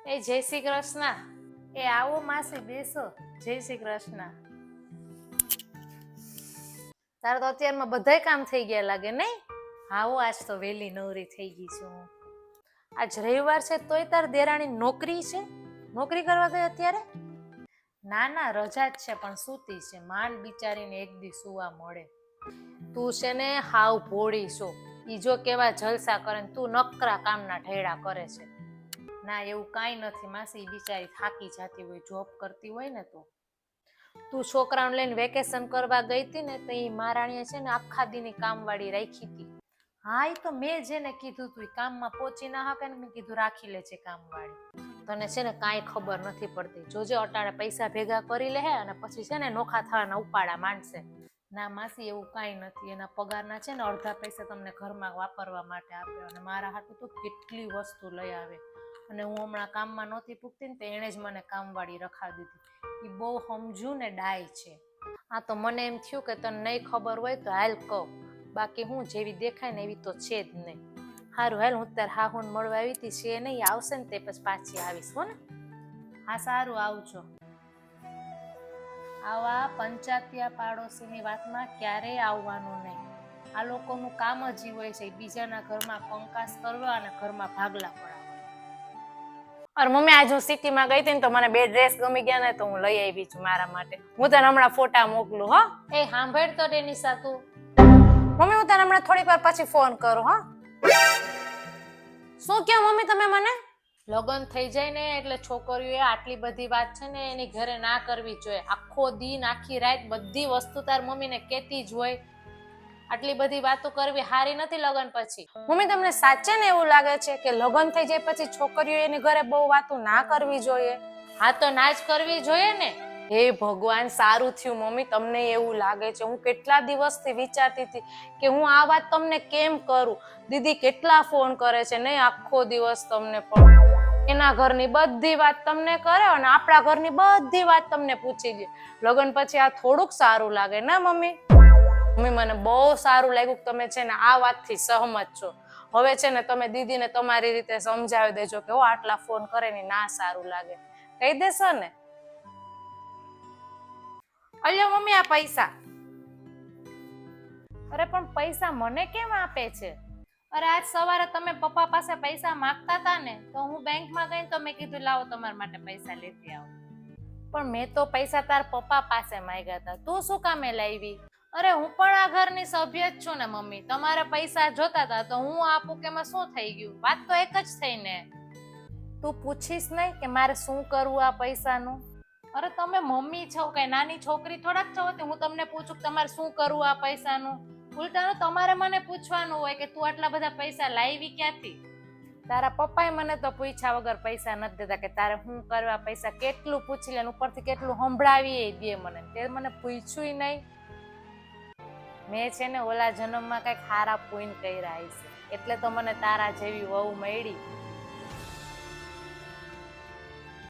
એ જય શ્રી કૃષ્ણ. એ આવો માસી બેસો. જય શ્રી કૃષ્ણ. તારે તો અત્યારમાં બધાય કામ થઈ ગયા લાગે નહીં? આવો આજ તો વહેલી નવરી થઈ ગઈ છું. આજ રવિવાર છે તોય તાર દેરાણી નોકરી છે? નોકરી કરવા ગઈ અત્યારે? ના ના રજા જ છે પણ સૂતી છે. માંડ બિચારીને એક દી સુવા મળે. તું છે ને હાવ ભોળી છો. ઈ જો કેવા જલસા કરે ને તું નકરા કામના ઢેડા કરે છે. ના એવું કાંઈ નથી માસી, બિચારી થાકી જાતી હોય, જોબ કરતી હોય ને તો. તું છોકરાઓને લઈને વેકેશન કરવા ગઈ હતી ને તો એ મહારાણીએ છે ને આખા દીની કામવાળી રાખી હતી. હા એ તો મેં જેને કીધું તું કામમાં પહોંચી ના હકે ને મેં કીધું રાખી લેજે કામવાળી. તને છે ને કાંઈ ખબર નથી પડતી. જોજે અટાણે પૈસા ભેગા કરી લે અને પછી છે ને નોખા થવાના ઉપાડા માંડશે. ના માસી એવું કાંઈ નથી. એના પગારના છે ને અડધા પૈસા તમને ઘરમાં વાપરવા માટે આપે અને મારા હાટુ તો કેટલી વસ્તુ લઈ આવે. અને હું હમણાં કામમાં નહોતી પૂગતી ને તો એણે જ મને કામવાળી રખાવી દીધી. એ બહુ સમજુ ને ડાય છે. હા તો મને એમ થયું કે તને નહીં ખબર હોય તો હાલ કહું. બાકી હું જેવી દેખાય ને એવી તો છે જ નહીં. સારું હાલ હું તાર હાહુને મળવા આવી હતી છે નહીં, આવશે ને તે પછી પાછી આવીશ હો ને. હા સારું આવજો. આવા પંચાયતિયા પાડોશીની વાતમાં ક્યારેય આવવાનું નહીં. આ લોકોનું કામ જ ઈ હોય છે બીજાના ઘરમાં કંકાસ કરવા અને ઘરમાં ભાગલા પડાવવા. અરે મમ્મી આજ હું સિટીમાં ગઈ હતી ને તો મને બે ડ્રેસ ગમી ગયા ને તો હું લઈ આવી છું મારા માટે. હું તને હમણાં ફોટા મોકલું હો. એ સાંભળ તો ડેનિસા તું. મમ્મી હું તને હમણાં થોડીક વાર પછી ફોન કરું હો. શું કહો મમ્મી તમે મને? લગ્ન થઈ જાય ને એટલે છોકરીઓએ આટલી બધી વાત છે ને એની ઘરે ના કરવી જોઈએ. આખો દિન આખી રાત બધી વસ્તુ તાર મમ્મીને કહેતી જ હોય. આટલી બધી વાતો કરવી હારી નથી લગ્ન પછી. મમ્મી તમને સાચે ને એવું લાગે છે કે લગ્ન થઈ જાય પછી છોકરીઓ એની ઘરે બહુ વાતો ના કરવી જોઈએ? હા તો ના જ કરવી જોઈએ ને. હે ભગવાન સારું થયું મમ્મી તમને એવું લાગે છે. હું કેટલા દિવસથી વિચારતી હતી કે હું આ વાત તમને કેમ કરું. દીદી કેટલા ફોન કરે છે નહીં આખો દિવસ તમને, પણ એના ઘરની બધી વાત તમને કરે અને આપણા ઘરની બધી વાત તમને પૂછી દે. લગ્ન પછી આ થોડુંક સારું લાગે ને મમ્મી? મમ્મી મને બહુ સારું લાગ્યું કે તમે છે ને આ વાતથી સહમત છો. હવે છે ને તમે દીદીને તમારી રીતે સમજાવી દેજો કે આટલા ફોન કરે ને ના સારું લાગે. કહી દેશો ને? અલ્યો મમ્મી આ પૈસા. અરે પણ પૈસા મને કેમ આપે છે? અરે આજ સવારે તમે પપ્પા પાસે પૈસા માંગતા હતા ને તો હું બેંકમાં ગઈ તો મેં કીધું લાવો તમારા માટે પૈસા લેતી આવો. પણ મેં તો પૈસા તાર પપ્પા પાસે માંગ્યા હતા. તું શું કામે લાવી? અરે હું પણ આ ઘરની સભ્ય જ છું ને મમ્મી. તમારે પૈસા જોતા હતા તો હું આપું કે એમાં શું થઈ ગયું? વાત તો એક જ થઈ ને. તું પૂછીશ નહીં કે મારે શું કરવું આ પૈસાનું? અરે તમે મમ્મી છો કઈ નાની છોકરી થોડાક છો હું તમને પૂછું કે તમારે શું કરવું આ પૈસાનું? ઉલટાનું તમારે મને પૂછવાનું હોય કે તું આટલા બધા પૈસા લાવી ક્યાંથી? તારા પપ્પાએ મને તો પૂછ્યા વગર પૈસા નથી દેતા કે તારે શું કરવા પૈસા. કેટલું પૂછી લે ઉપરથી કેટલું સંભળાવી દે મને. તે મને પૂછ્યું નહીં. મેં છે ને ઓલા જન્મમાં કઈક હારા પુણ્ય કર્યા હશે એટલે તો મને તારા જેવી વહુ મળી.